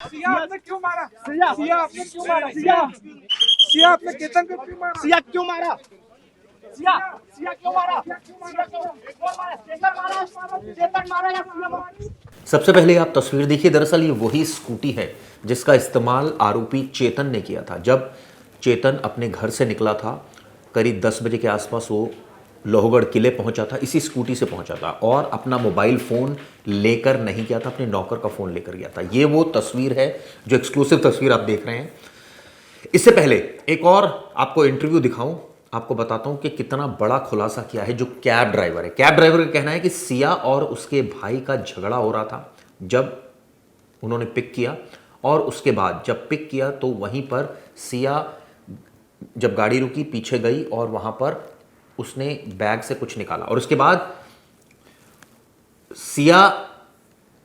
सिया आपने क्यों मारा? सिया आपने क्यों मारा? सिया आपने केतन को क्यों मारा? सिया क्यों मारा? सिया क्यों मारा? चेतन मारा या सिया मारा? सबसे पहले आप तस्वीर देखिए। दरअसल ये वही स्कूटी है जिसका इस्तेमाल आरोपी चेतन ने किया था। जब चेतन अपने घर से निकला था करीब 10 बजे के आसपास, वो लोहगढ़ किले पहुंचा था, इसी स्कूटी से पहुंचा था और अपना मोबाइल फ़ोन लेकर नहीं गया था, अपने नौकर का फ़ोन लेकर गया था। ये वो तस्वीर है जो एक्सक्लूसिव तस्वीर आप देख रहे हैं। इससे पहले एक और आपको इंटरव्यू दिखाऊं, आपको बताता हूं कि कितना बड़ा खुलासा किया है जो कैब ड्राइवर है। कैब ड्राइवर का कहना है कि सिया और उसके भाई का झगड़ा हो रहा था जब उन्होंने पिक किया, और उसके बाद जब पिक किया तो वहीं पर सिया जब गाड़ी रुकी पीछे गई और वहां पर उसने बैग से कुछ निकाला, और उसके बाद सिया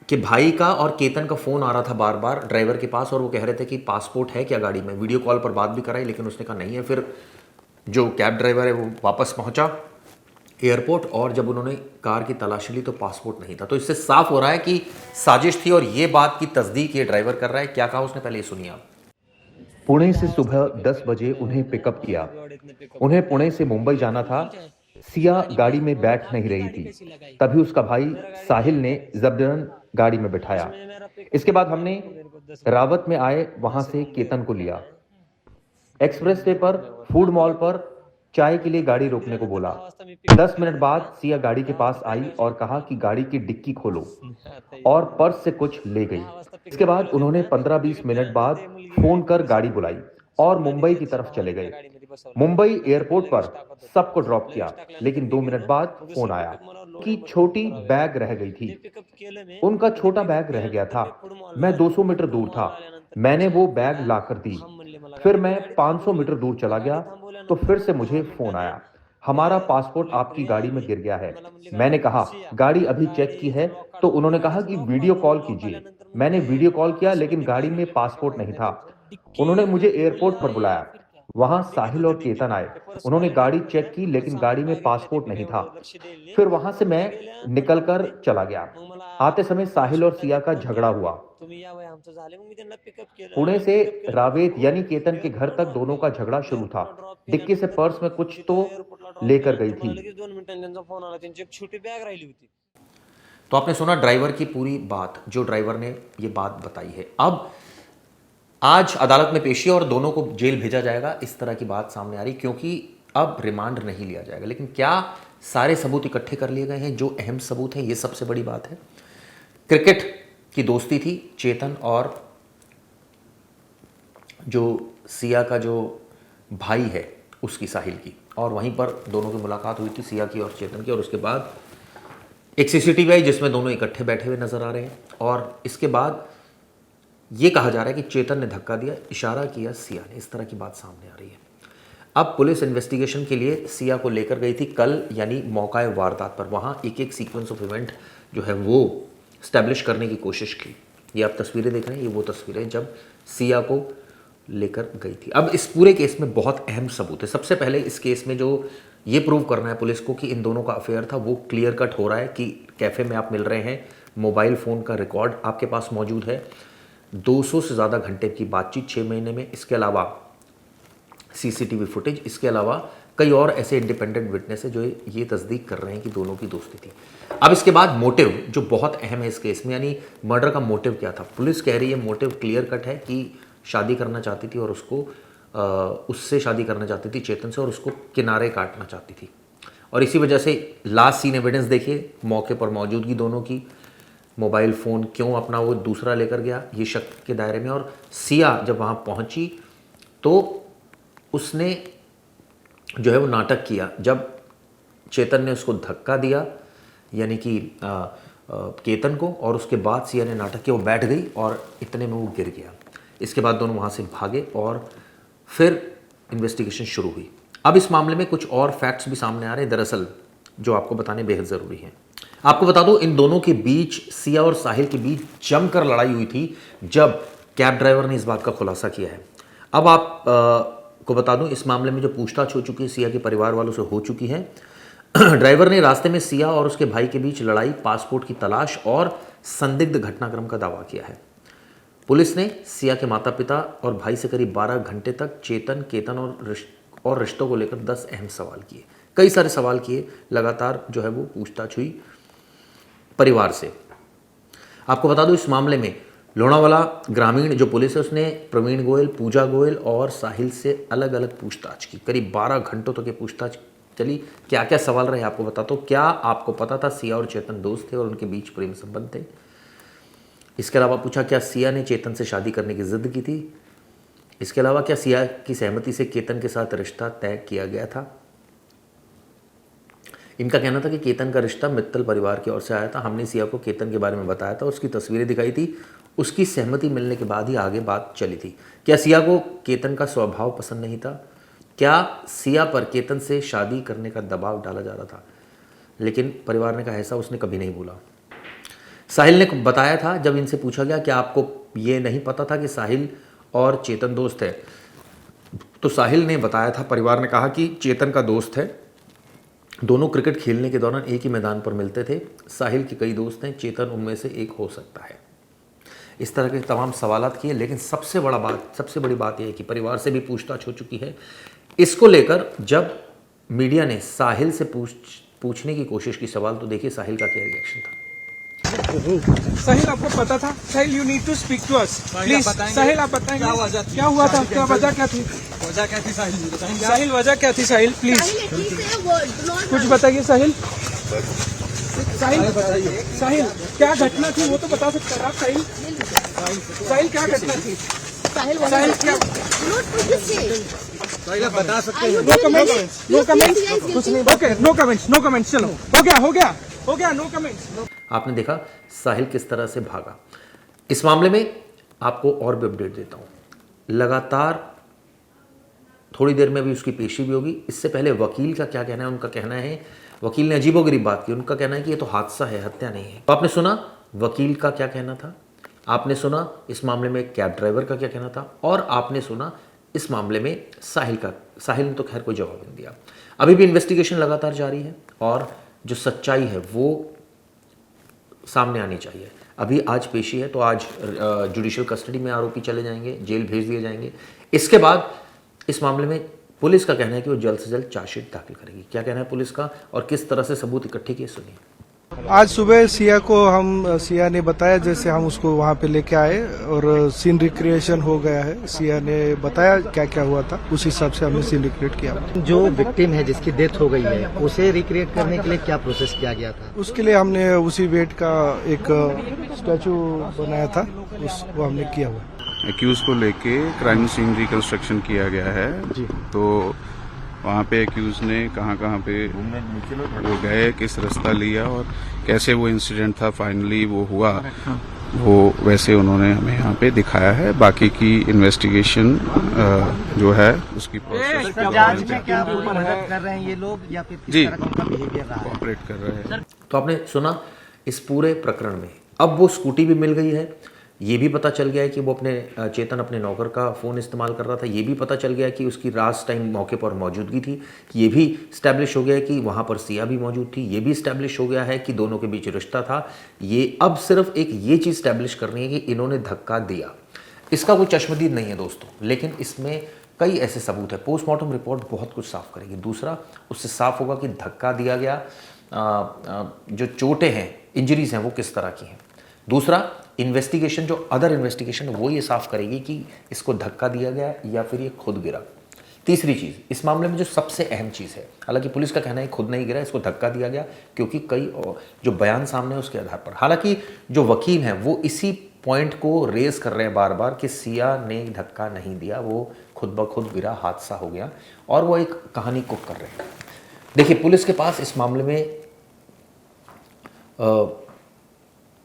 कि भाई का और केतन का फ़ोन आ रहा था बार बार ड्राइवर के पास, और वो कह रहे थे कि पासपोर्ट है क्या गाड़ी में। वीडियो कॉल पर बात भी कराई लेकिन उसने कहा नहीं है। फिर जो कैब ड्राइवर है वो वापस पहुंचा एयरपोर्ट, और जब उन्होंने कार की तलाशी ली तो पासपोर्ट नहीं था। तो इससे साफ हो रहा है कि साजिश थी, और ये बात की तस्दीक ये ड्राइवर कर रहा है। क्या कहा उसने, पहले ये सुनिए आप। पुणे से सुबह 10 बजे उन्हें पिकअप किया। उन्हें पुणे से मुंबई जाना था। सिया गाड़ी में बैठ नहीं रही थी, तभी उसका भाई साहिल ने जबरन गाड़ी में बिठाया। इसके बाद हमने रावत में आए, वहां से केतन को लिया। एक्सप्रेस वे पर फूड मॉल पर चाय के लिए गाड़ी रोकने को बोला। 10 मिनट बाद सिया गाड़ी के पास आई और कहा कि गाड़ी की डिक्की खोलो, और पर्स से कुछ ले गई। इसके बाद उन्होंने 15-20 मिनट बाद फोन कर गाड़ी बुलाई और मुंबई की तरफ चले गए। मुंबई एयरपोर्ट पर सबको ड्रॉप किया, लेकिन 2 मिनट बाद फोन आया कि छोटी बैग रह गई थी। उनका छोटा बैग रह गया था। मैं 200 मीटर दूर था, मैंने वो बैग लाकर दी। फिर मैं 500 मीटर दूर चला गया तो फिर से मुझे फोन आया, हमारा पासपोर्ट आपकी गाड़ी में गिर गया है। मैंने कहा गाड़ी अभी चेक की है, तो उन्होंने कहा कि वीडियो कॉल कीजिए। मैंने वीडियो कॉल किया लेकिन गाड़ी में पासपोर्ट नहीं था। उन्होंने मुझे एयरपोर्ट पर बुलाया, वहां साहिल और केतन आए। उन्होंने गाड़ी चेक की लेकिन गाड़ी में पासपोर्ट नहीं था। फिर वहां से मैं निकलकर चला गया। आते समय साहिल और सिया का झगड़ा हुआ। पुणे से रावेत यानी केतन के घर तक दोनों का झगड़ा शुरू था। डिक्की से पर्स में कुछ तो लेकर गई थी। तो आपने सुना ड्राइवर की पूरी बात, जो ड्राइवर ने ये बात बताई है। अब आज अदालत में पेशी और दोनों को जेल भेजा जाएगा, इस तरह की बात सामने आ रही, क्योंकि अब रिमांड नहीं लिया जाएगा। लेकिन क्या सारे सबूत इकट्ठे कर लिए गए हैं? जो अहम सबूत हैं, ये सबसे बड़ी बात है। क्रिकेट की दोस्ती थी चेतन और जो सिया का जो भाई है उसकी, साहिल की, और वहीं पर दोनों की मुलाकात हुई थी, सिया की और चेतन की। और उसके बाद एक सीसीटीवी आई जिसमें दोनों इकट्ठे बैठे हुए नजर आ रहे हैं, और इसके बाद ये कहा जा रहा है कि चेतन ने धक्का दिया, इशारा किया सिया ने। इस तरह की बात सामने आ रही है। अब पुलिस इन्वेस्टिगेशन के लिए सिया को लेकर गई थी कल, यानी मौका वारदात पर। वहाँ एक एक सीक्वेंस ऑफ इवेंट जो है वो स्टैब्लिश करने की कोशिश की। ये आप तस्वीरें देख रहे हैं, ये वो तस्वीरें जब सिया को लेकर गई थी। अब इस पूरे केस में बहुत अहम सबूत है। सबसे पहले इस केस में जो ये प्रूव करना है पुलिस को कि इन दोनों का अफेयर था, वो क्लियर कट हो रहा है कि कैफ़े में आप मिल रहे हैं, मोबाइल फ़ोन का रिकॉर्ड आपके पास मौजूद है, 200 से ज़्यादा घंटे की बातचीत 6 महीने में, इसके अलावा सीसीटीवी फुटेज, इसके अलावा कई और ऐसे इंडिपेंडेंट विटनेस है जो ये तस्दीक कर रहे हैं कि दोनों की दोस्ती थी। अब इसके बाद मोटिव जो बहुत अहम है इस केस में, यानी मर्डर का मोटिव क्या था। पुलिस कह रही है मोटिव क्लियर कट है कि शादी करना चाहती थी और उसको उससे शादी करना चाहती थी, चेतन से, और उसको किनारे काटना चाहती थी। और इसी वजह से लास्ट सीन एविडेंस देखिए, मौके पर मौजूदगी दोनों की, मोबाइल फ़ोन क्यों अपना वो दूसरा लेकर गया, ये शक के दायरे में। और सिया जब वहाँ पहुँची तो उसने जो है वो नाटक किया। जब चेतन ने उसको धक्का दिया, यानी कि केतन को, और उसके बाद सिया ने नाटक किया, वो बैठ गई और इतने में वो गिर गया। इसके बाद दोनों वहाँ से भागे और फिर इन्वेस्टिगेशन शुरू हुई। अब इस मामले में कुछ और फैक्ट्स भी सामने आ रहे हैं दरअसल, जो आपको बताने बेहद ज़रूरी हैं। आपको बता दूं, इन दोनों के बीच, सिया और साहिल के बीच जमकर लड़ाई हुई थी जब कैब ड्राइवर ने इस बात का खुलासा किया है। अब आप को बता दूं, इस मामले में जो पूछताछ हो चुकी है सिया के परिवार वालों से हो चुकी है। ड्राइवर ने रास्ते में सिया और उसके भाई के बीच लड़ाई, पासपोर्ट की तलाश और संदिग्ध घटनाक्रम का दावा किया है। पुलिस ने सिया के माता पिता और भाई से करीब 12 घंटे तक चेतन, केतन और रिश्तों को लेकर 10 अहम सवाल किए, कई सारे सवाल किए। लगातार जो है वो पूछताछ हुई परिवार से। आपको बता दूं, इस मामले में लोनावाला ग्रामीण जो पुलिस है उसने प्रवीण गोयल, पूजा गोयल और साहिल से अलग अलग पूछताछ की। करीब 12 घंटों तक ये पूछताछ चली। क्या क्या सवाल रहे आपको बताता हूँ। क्या आपको पता था सिया और चेतन दोस्त थे और उनके बीच प्रेम संबंध थे? इसके अलावा पूछा, क्या सिया ने चेतन से शादी करने की जिद की थी? इसके अलावा क्या सिया की सहमति से केतन के साथ रिश्ता तय किया गया था? इनका कहना था कि केतन का रिश्ता मित्तल परिवार की ओर से आया था। हमने सिया को केतन के बारे में बताया था, उसकी तस्वीरें दिखाई थी, उसकी सहमति मिलने के बाद ही आगे बात चली थी। क्या सिया को केतन का स्वभाव पसंद नहीं था? क्या सिया पर केतन से शादी करने का दबाव डाला जा रहा था? लेकिन परिवार ने कहा ऐसा उसने कभी नहीं बोला। साहिल ने बताया था, जब इनसे पूछा गया कि आपको ये नहीं पता था कि साहिल और चेतन दोस्त है, तो साहिल ने बताया था, परिवार ने कहा कि चेतन का दोस्त है, दोनों क्रिकेट खेलने के दौरान एक ही मैदान पर मिलते थे। साहिल के कई दोस्त हैं, चेतन उनमें से एक हो सकता है। इस तरह के तमाम सवालात किए, लेकिन सबसे बड़ी बात यह है कि परिवार से भी पूछताछ हो चुकी है। इसको लेकर जब मीडिया ने साहिल से पूछने की कोशिश की सवाल, तो देखिए साहिल का क्या रिएक्शन था। साहिल, आपको पता था? Sahil, you need to speak to us please. Sahil, आप बताएंगे क्या हुआ था? क्या वजह क्या थी? वजह क्या थी साहिल? साहिल, वजह क्या थी? साहिल प्लीज कुछ बताइए। साहिल, साहिल क्या घटना थी वो तो बता सकते हैं आप। साहिल क्या घटना थी? साहिल क्या बता सकते हैं? नो कमेंट्स, नो कमेंट्स, कुछ नहीं। Okay, no comments, no comments. चलो, हो गया, नो कमेंट्स। आपने देखा साहिल किस तरह से भागा। इस मामले में आपको और भी अपडेट देता हूं। लगातार थोड़ी देर में भी उसकी पेशी भी होगी। इससे पहले वकील का क्या कहना है? उनका कहना है, वकील ने अजीबोगरीब बात की। उनका कहना है कि ये तो हादसा है, हत्या नहीं है। तो आपने सुना वकील का क्या कहना था, आपने सुना इस मामले में कैब ड्राइवर का क्या कहना था, और आपने सुना इस मामले में साहिल का। साहिल ने तो खैर कोई जवाब नहीं दिया। अभी भी इन्वेस्टिगेशन लगातार जारी है और जो सच्चाई है वो सामने आनी चाहिए। अभी आज पेशी है, तो आज जुडिशियल कस्टडी में आरोपी चले जाएंगे, जेल भेज दिए जाएंगे। इसके बाद इस मामले में पुलिस का कहना है कि वो जल्द से जल्द चार्जशीट दाखिल करेगी। क्या कहना है पुलिस का और किस तरह से सबूत इकट्ठे किए, सुनिए। आज सुबह सिया ने बताया, जैसे हम उसको वहाँ पे लेके आए और सीन रिक्रिएशन हो गया है। सिया ने बताया क्या क्या हुआ था, उस हिसाब से हमने सीन रिक्रिएट किया। जो विक्टिम है जिसकी डेथ हो गई है, उसे रिक्रिएट करने के लिए क्या प्रोसेस किया गया था? उसके लिए हमने उसी वेट का एक स्टैचू बनाया था, वो हमने किया हुआ। एक्यूज को लेके क्राइम सीन रिकंस्ट्रक्शन किया गया है जी। तो वहाँ पे एक्यूज ने कहाँ पे वो गए, किस रास्ता लिया और कैसे वो इंसिडेंट था फाइनली वो हुआ, वो वैसे उन्होंने हमें यहाँ पे दिखाया है। बाकी की इन्वेस्टिगेशन जो है उसकी प्रोसेस जांच में क्या मदद कर रहे हैं ये लोग या फिर किस तरह का उनका बिहेवियर रहा है? ऑपरेट कर रहे हैं। तो आपने सुना इस पूरे प्रकरण में। अब वो स्कूटी भी मिल गई है, ये भी पता चल गया है कि वो चेतन अपने नौकर का फ़ोन इस्तेमाल कर रहा था। ये भी पता चल गया है कि उसकी रात टाइम मौके पर मौजूदगी थी। ये भी इस्टेब्लिश हो गया है कि वहाँ पर सिया भी मौजूद थी। ये भी इस्टेब्लिश हो गया है कि दोनों के बीच रिश्ता था। ये अब सिर्फ एक ये चीज़ इस्टेब्लिश करनी है कि इन्होंने धक्का दिया। इसका कोई चश्मदीद नहीं है दोस्तों, लेकिन इसमें कई ऐसे सबूत है। पोस्टमार्टम रिपोर्ट बहुत कुछ साफ करेगी। दूसरा, उससे साफ होगा कि धक्का दिया गया, जो चोटें हैं, इंजरीज हैं, वो किस तरह की हैं। दूसरा, इन्वेस्टिगेशन, जो अदर इन्वेस्टिगेशन वो ये साफ करेगी कि इसको धक्का दिया गया या फिर ये खुद गिरा। तीसरी चीज़, इस मामले में जो सबसे अहम चीज़ है, हालांकि पुलिस का कहना है खुद नहीं गिरा, इसको धक्का दिया गया, क्योंकि कई जो बयान सामने है उसके आधार पर। हालांकि जो वकील हैं वो इसी पॉइंट को रेज कर रहे हैं बार बार कि सिया ने धक्का नहीं दिया, वो खुद ब खुद गिरा, हादसा हो गया, और वो एक कहानी कुक कर रहे हैं। देखिए, पुलिस के पास इस मामले में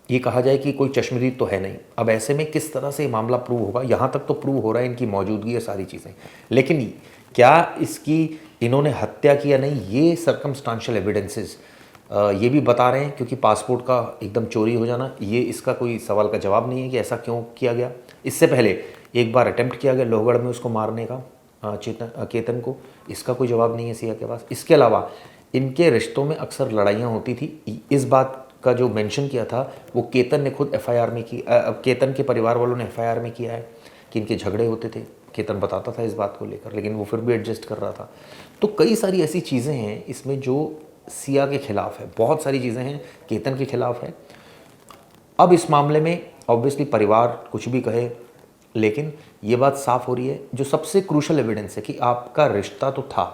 ये कहा जाए कि कोई चश्मदीद तो है नहीं। अब ऐसे में किस तरह से ये मामला प्रूव होगा? यहाँ तक तो प्रूव हो रहा है इनकी मौजूदगी है, सारी चीज़ें, लेकिन क्या इसकी इन्होंने हत्या की या नहीं, ये सर्कमस्टांशियल एविडेंसेस ये भी बता रहे हैं। क्योंकि पासपोर्ट का एकदम चोरी हो जाना, ये इसका कोई सवाल का जवाब नहीं है कि ऐसा क्यों किया गया। इससे पहले एक बार अटेम्प्ट किया गया लोहगढ़ में उसको मारने का, केतन को, इसका कोई जवाब नहीं है सिया के पास। इसके अलावा इनके रिश्तों में अक्सर लड़ाइयाँ होती थी, इस बात का जो मेंशन किया था वो केतन ने खुद एफआईआर में की, केतन के परिवार वालों ने एफआईआर में किया है कि इनके झगड़े होते थे। केतन बताता था इस बात को लेकर, लेकिन वो फिर भी एडजस्ट कर रहा था। तो कई सारी ऐसी चीज़ें हैं इसमें जो सिया के खिलाफ है, बहुत सारी चीज़ें हैं केतन के खिलाफ है। अब इस मामले में ऑब्वियसली परिवार कुछ भी कहे, लेकिन ये बात साफ हो रही है, जो सबसे क्रूशल एविडेंस है कि आपका रिश्ता तो था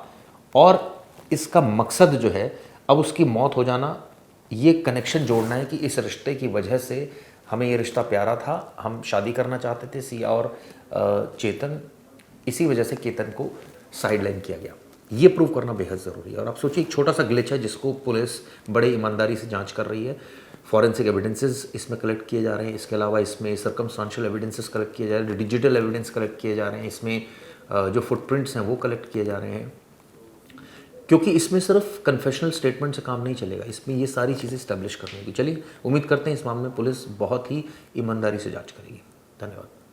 और इसका मकसद जो है अब उसकी मौत हो जाना, ये कनेक्शन जोड़ना है कि इस रिश्ते की वजह से हमें ये रिश्ता प्यारा था, हम शादी करना चाहते थे सिया और चेतन, इसी वजह से केतन को साइडलाइन किया गया। ये प्रूव करना बेहद ज़रूरी है। और आप सोचिए एक छोटा सा ग्लिच है जिसको पुलिस बड़े ईमानदारी से जांच कर रही है। फॉरेंसिक एविडेंसेस इसमें कलेक्ट किए जा रहे हैं, इसके अलावा इसमें सर्कमस्टांशियल एविडेंसेस कलेक्ट किए जा रहे हैं, डिजिटल एविडेंस कलेक्ट किए जा रहे हैं, इसमें जो फुटप्रिंट्स हैं वो कलेक्ट किए जा रहे हैं, क्योंकि इसमें सिर्फ कन्फेशनल स्टेटमेंट से काम नहीं चलेगा, इसमें ये सारी चीज़ें इस्टेब्लिश करनी होगी। चलिए उम्मीद करते हैं इस मामले में पुलिस बहुत ही ईमानदारी से जाँच करेगी। धन्यवाद।